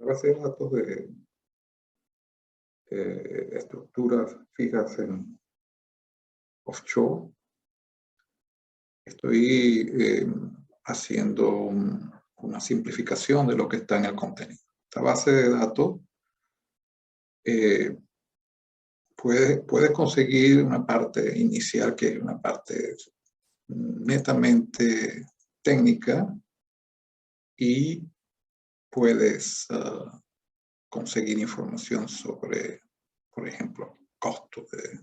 la base de datos de estructuras fijas en offshore. Estoy haciendo una simplificación de lo que está en el contenido. Esta base de datos puedes conseguir una parte inicial que es una parte netamente técnica y puedes conseguir información sobre, por ejemplo, costos de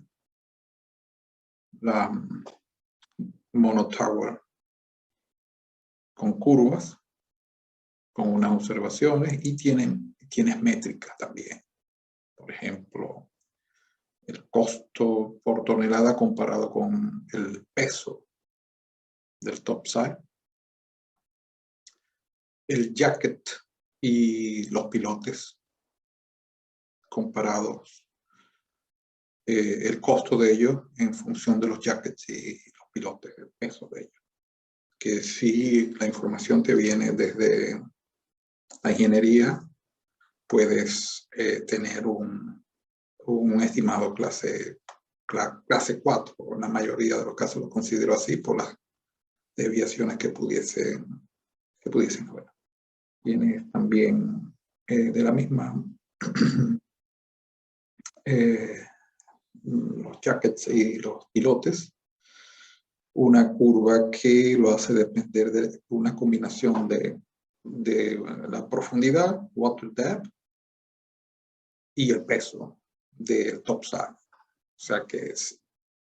la monotower con curvas, con unas observaciones y tienes métricas también. Por ejemplo, el costo por tonelada comparado con el peso del topside, el jacket y los pilotes comparados, el costo de ellos en función de los jackets y los pilotes, el peso de ellos. Que si la información te viene desde la ingeniería, puedes tener un estimado clase 4. En la mayoría de los casos lo considero así por las desviaciones que pudiesen haber. Tienes también de la misma los jackets y los pilotes, una curva que lo hace depender de una combinación de la profundidad, water depth, y el peso del topside. O sea que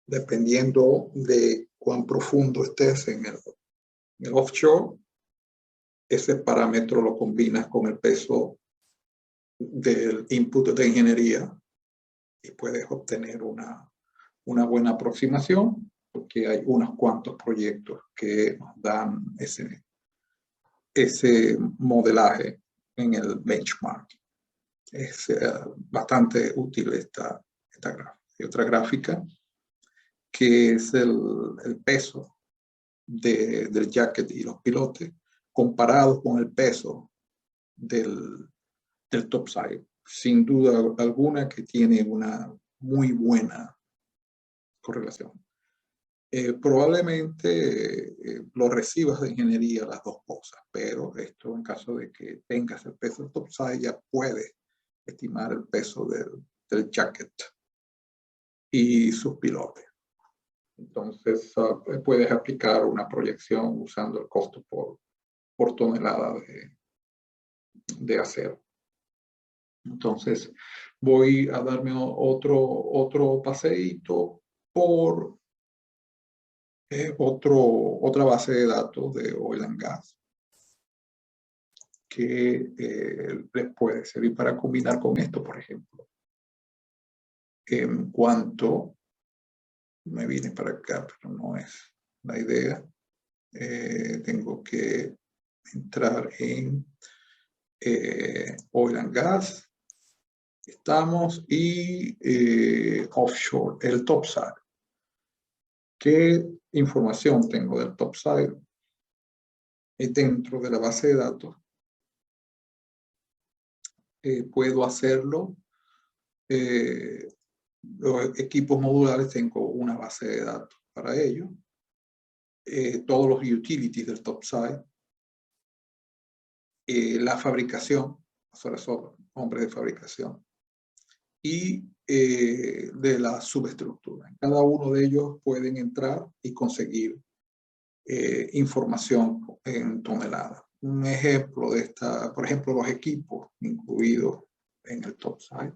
dependiendo de cuán profundo estés en el offshore, ese parámetro lo combinas con el peso del input de ingeniería y puedes obtener una buena aproximación, porque hay unos cuantos proyectos que nos dan ese modelaje en el benchmark. Es bastante útil esta gráfica. Hay otra gráfica que es el peso del jacket y los pilotes comparado con el peso del topside. Sin duda alguna que tiene una muy buena correlación. Probablemente lo recibas de ingeniería las dos cosas, pero esto en caso de que tengas el peso del topside ya puedes estimar el peso del jacket y sus pilotes. Entonces puedes aplicar una proyección usando el costo por tonelada de acero. Entonces voy a darme otro paseíto por otra base de datos de oil and gas que les puede servir para combinar con esto, por ejemplo. En cuanto me vine para acá, pero no es la idea, tengo que entrar en oil and gas. Estamos y offshore, el topside. ¿Qué información tengo del topside? Dentro de la base de datos puedo hacerlo. Los equipos modulares tengo una base de datos para ello. Todos los utilities del topside. La fabricación, son hombres de fabricación. Y de la subestructura. En cada uno de ellos pueden entrar y conseguir información en toneladas. Un ejemplo de esta, por ejemplo, los equipos incluidos en el topside.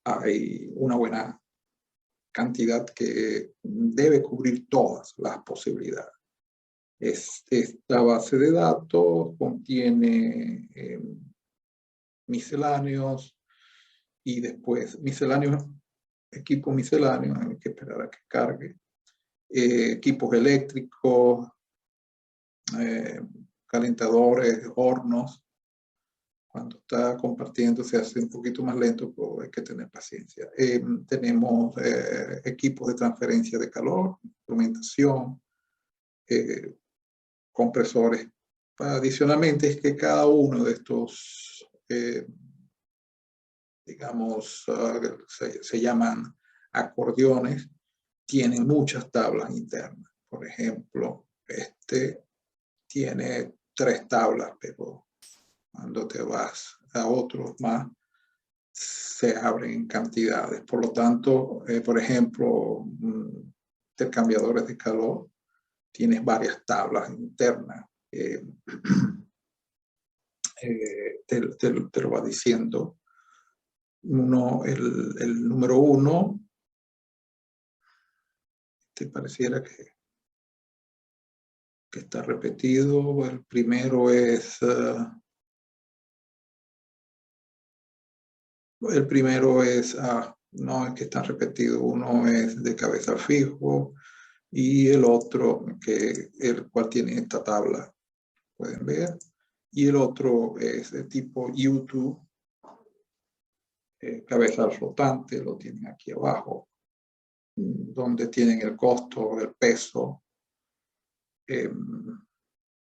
Hay una buena cantidad que debe cubrir todas las posibilidades. Esta base de datos contiene misceláneos y después equipos misceláneos, hay que esperar a que cargue, equipos eléctricos, calentadores, hornos. Cuando está compartiendo se hace un poquito más lento, pero hay que tener paciencia. Tenemos equipos de transferencia de calor, instrumentación, compresores. Adicionalmente es que cada uno de estos digamos, se llaman acordeones, tienen muchas tablas internas. Por ejemplo, este tiene 3 tablas, pero cuando te vas a otros más, se abren en cantidades. Por lo tanto, por ejemplo, intercambiadores de calor, tienes varias tablas internas. Te lo va diciendo. El número 1, te pareciera que está repetido. El primero es... no es que está repetido, uno es de cabezal fijo y el otro, el cual tiene esta tabla, pueden ver, y el otro es de tipo YouTube, cabezal flotante, lo tienen aquí abajo, donde tienen el costo, el peso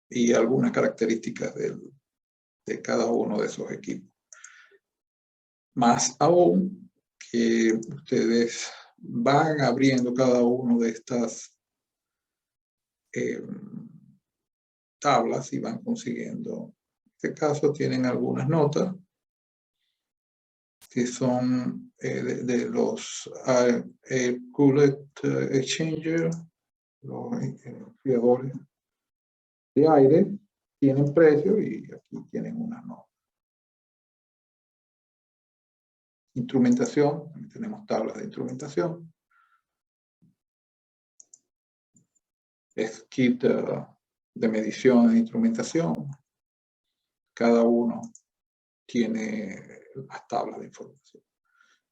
y algunas características de cada uno de esos equipos. Más aún que ustedes van abriendo cada uno de estas tablas y van consiguiendo. En este caso tienen algunas notas que son de los Cooled Exchanger, los enfriadores de aire, tienen precio y aquí tienen unas notas. Instrumentación, también tenemos tablas de instrumentación. Es kit de medición e instrumentación. Cada uno tiene las tablas de información.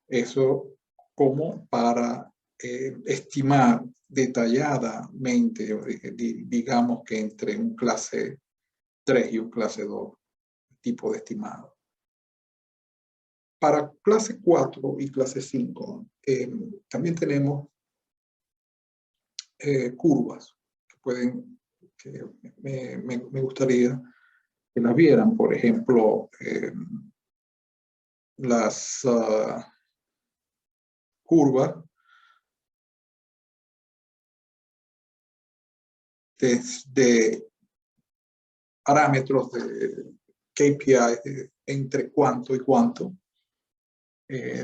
Eso como para estimar detalladamente, digamos que entre un clase 3 y un clase 2, tipo de estimado. Para clase 4 y clase 5, también tenemos curvas que me gustaría que las vieran. Por ejemplo, las curvas de parámetros de KPI entre cuánto y cuánto.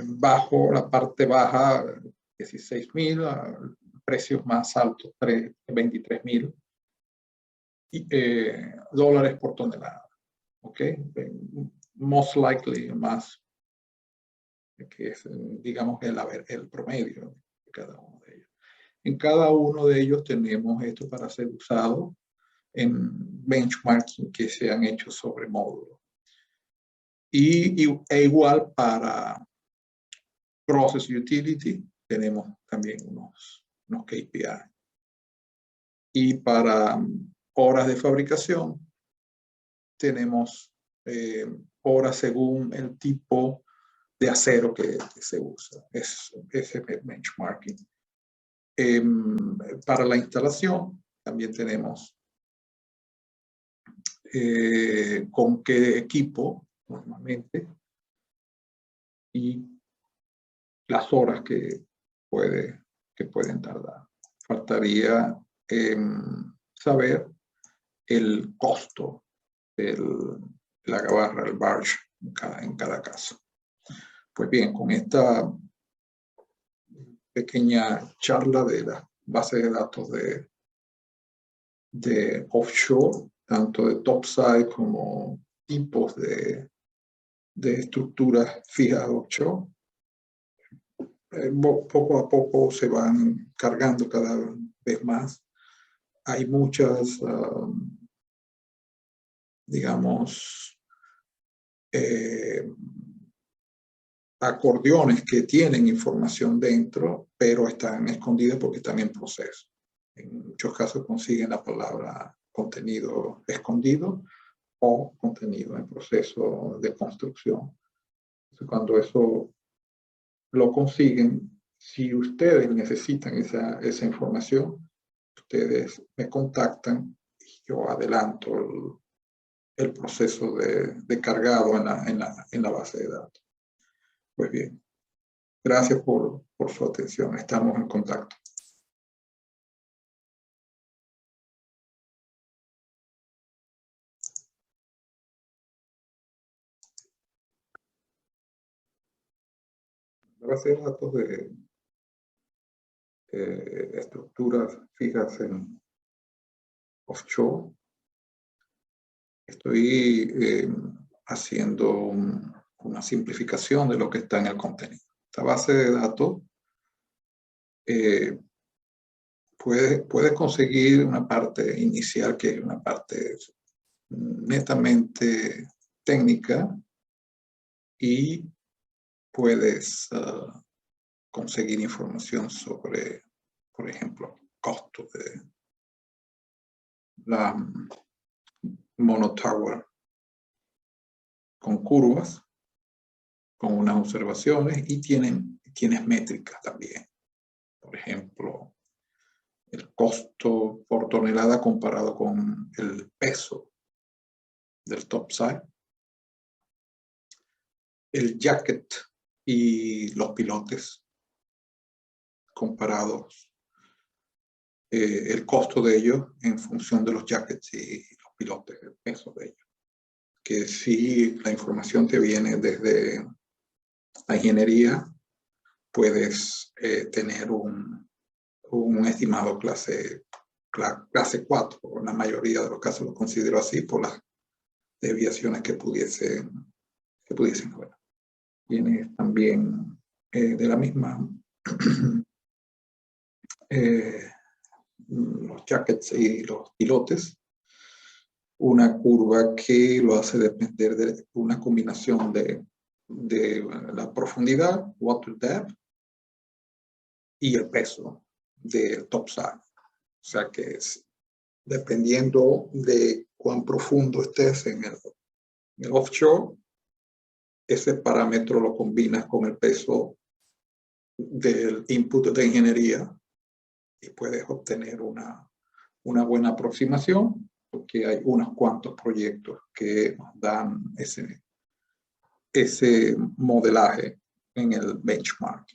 Bajo la parte baja, 16.000, precios más altos, 23.000 dólares por tonelada. ¿Ok? Most likely más, que es, digamos, el promedio de cada uno de ellos. En cada uno de ellos tenemos esto para ser usado en benchmarking que se han hecho sobre módulos. E igual para Process Utility, tenemos también unos KPI. Y para horas de fabricación, tenemos horas según el tipo de acero que se usa. Es benchmarking. Para la instalación, también tenemos con qué equipo normalmente y las horas que pueden tardar. Faltaría saber el costo de la gabarra, el barge, en cada caso. Pues bien, con esta pequeña charla de la base de datos de offshore, tanto de topside como tipos de estructuras fijas offshore, poco a poco se van cargando cada vez más. Hay muchas, digamos, acordeones que tienen información dentro, pero están escondidos porque están en proceso. En muchos casos consiguen la palabra contenido escondido o contenido en proceso de construcción. Entonces, cuando eso lo consiguen, si ustedes necesitan esa información, ustedes me contactan y yo adelanto el proceso de cargado en la base de datos. Pues bien, gracias por su atención. Estamos en contacto. La base de datos de estructuras fijas en offshore. Estoy haciendo una simplificación de lo que está en el contenido. Esta base de datos puedes conseguir una parte inicial, que es una parte netamente técnica, y puedes conseguir información sobre, por ejemplo, costo de la monotower con curvas, con unas observaciones, y tienes métricas también. Por ejemplo, el costo por tonelada comparado con el peso del topside, el jacket y los pilotes comparados, el costo de ellos en función de los jackets y los pilotes, el peso de ellos. Que si la información te viene desde la ingeniería, puedes tener un estimado clase 4. En la mayoría de los casos lo considero así por las desviaciones que pudiesen haber. Tienes también de la misma los jackets y los pilotes, una curva que lo hace depender de una combinación de la profundidad, water depth, y el peso del topside. O sea que es dependiendo de cuán profundo estés en el offshore, ese parámetro lo combinas con el peso del input de ingeniería y puedes obtener una buena aproximación, porque hay unos cuantos proyectos que nos dan ese modelaje en el benchmark.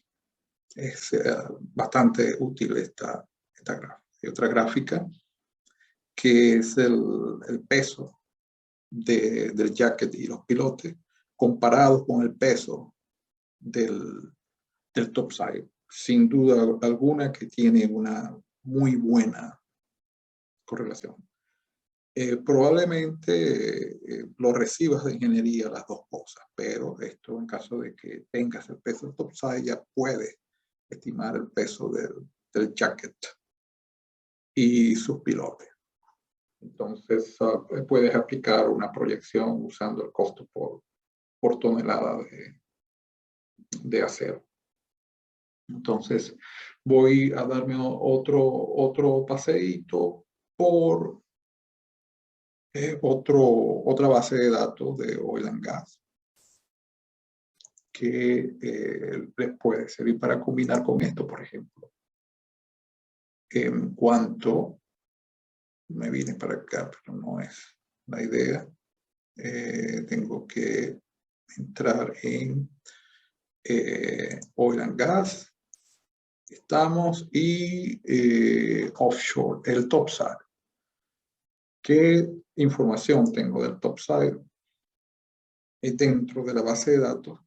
Es bastante útil esta gráfica. Hay otra gráfica que es el peso del jacket y los pilotes comparado con el peso del topside. Sin duda alguna que tiene una muy buena correlación. Probablemente lo recibas de ingeniería las dos cosas, pero esto en caso de que tengas el peso del topside, ya puedes estimar el peso del jacket y sus pilotes. Entonces puedes aplicar una proyección usando el costo por tonelada de acero. Entonces voy a darme otro paseíto por otra base de datos de oil and gas que les puede servir para combinar con esto, por ejemplo. En cuanto me vine para acá, pero no es la idea, tengo que entrar en oil and gas. Estamos y offshore, el topside. ¿Qué información tengo del topside dentro de la base de datos?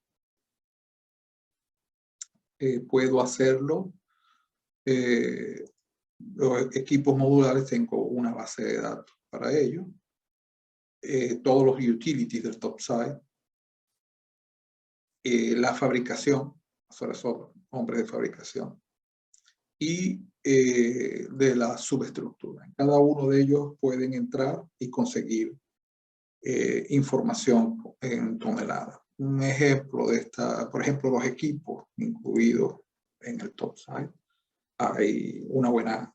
Puedo hacerlo. Los equipos modulares, tengo una base de datos para ello. Todos los utilities del topside. La fabricación, son hombres de fabricación. Y de la subestructura. En cada uno de ellos pueden entrar y conseguir información en toneladas. Un ejemplo de esta, por ejemplo, los equipos incluidos en el topside. Hay una buena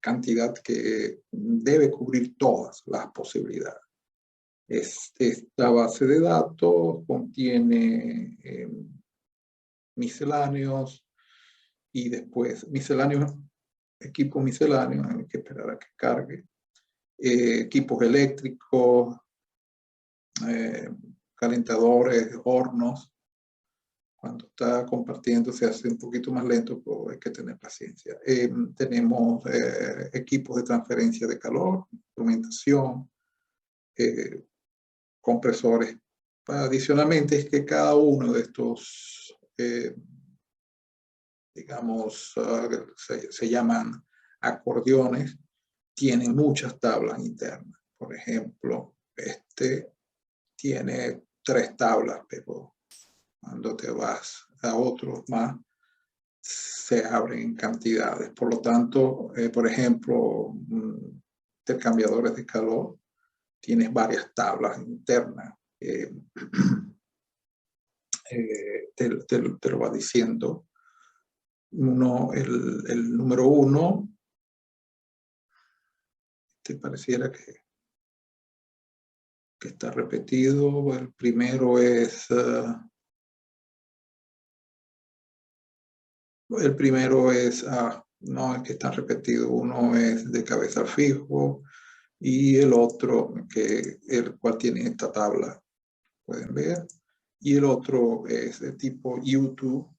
cantidad que debe cubrir todas las posibilidades. Esta base de datos contiene misceláneos y después equipos misceláneos, hay que esperar a que cargue, equipos eléctricos, calentadores, hornos, cuando está compartiendo se hace un poquito más lento, pero hay que tener paciencia. Tenemos equipos de transferencia de calor, instrumentación, compresores. Adicionalmente es que cada uno de estos, digamos, se llaman acordeones, tienen muchas tablas internas. Por ejemplo, este tiene 3 tablas, pero cuando te vas a otros más, se abren en cantidades. Por lo tanto, por ejemplo, intercambiadores de calor, tienes varias tablas internas. Te lo va diciendo. El número 1, te pareciera que está repetido. El primero es... no, es que está repetido. Uno es de cabezal fijo y el otro, el cual tiene esta tabla, pueden ver. Y el otro es de tipo YouTube,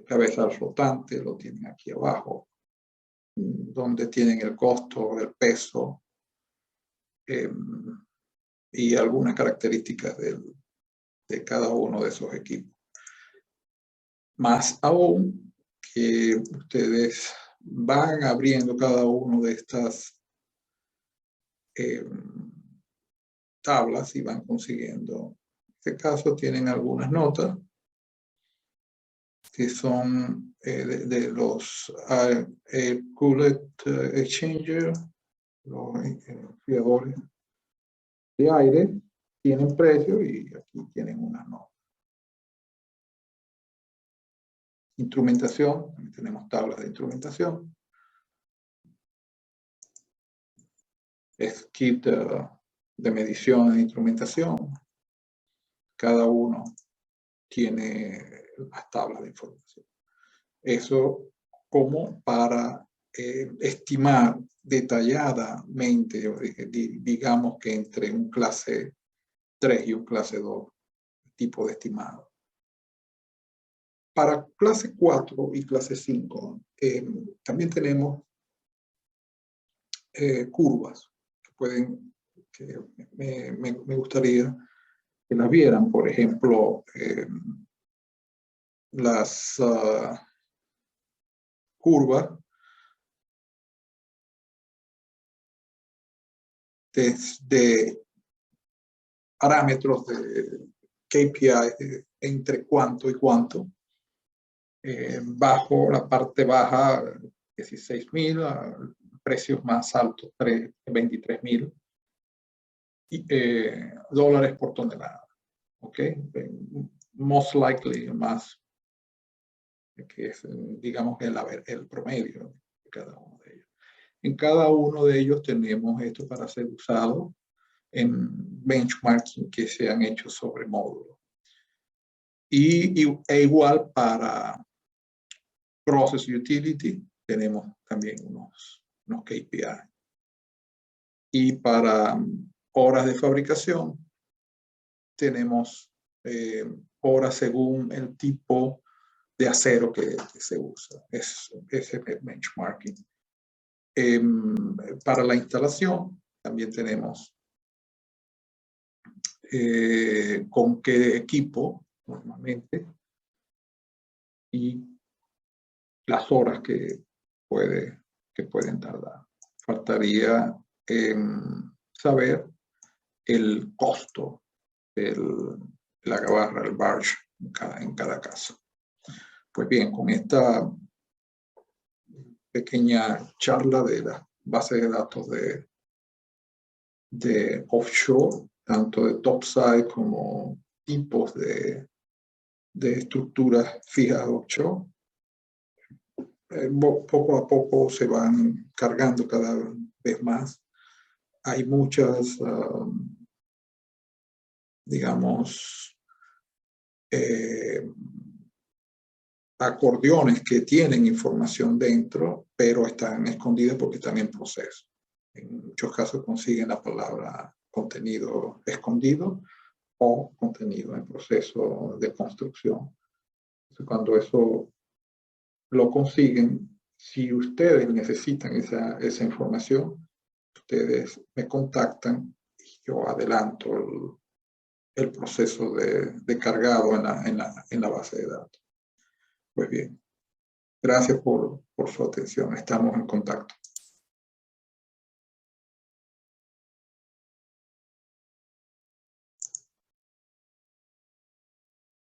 cabezal flotante, lo tienen aquí abajo, donde tienen el costo, el peso y algunas características de cada uno de esos equipos. Más aún que ustedes van abriendo cada uno de estas tablas y van consiguiendo. En este caso tienen algunas notas que son de los Coolant Exchanger, los enfriadores de aire, tienen precio y aquí tienen unas notas. Instrumentación, también tenemos tablas de instrumentación. Es kit de medición e instrumentación. Cada uno tiene las tablas de información. Eso como para estimar detalladamente, digamos que entre un clase 3 y un clase 2, tipo de estimado. Para clase 4 y clase 5, también tenemos curvas que me gustaría que las vieran. Por ejemplo, las curvas de parámetros de KPI entre cuánto y cuánto. Bajo la parte baja, 16.000, precios más altos, 23.000 dólares por tonelada. ¿Ok? Most likely, más, que es, digamos, el promedio de cada uno de ellos. En cada uno de ellos tenemos esto para ser usado en benchmarking que se han hecho sobre módulos. E igual para Process Utility, tenemos también unos KPI. Y para horas de fabricación, tenemos horas según el tipo de acero que se usa. Es el benchmarking. Para la instalación, también tenemos con qué equipo normalmente y las horas que pueden tardar. Faltaría saber el costo de la gabarra, el barge, en cada caso. Pues bien, con esta pequeña charla de la base de datos de offshore, tanto de topside como tipos de estructuras fijas offshore, poco a poco se van cargando cada vez más. Hay muchas, digamos, acordeones que tienen información dentro, pero están escondidas porque están en proceso. En muchos casos consiguen la palabra contenido escondido o contenido en proceso de construcción. Entonces, cuando eso lo consiguen, si ustedes necesitan esa información, ustedes me contactan y yo adelanto el proceso de cargado en la base de datos. Pues bien, gracias por su atención. Estamos en contacto.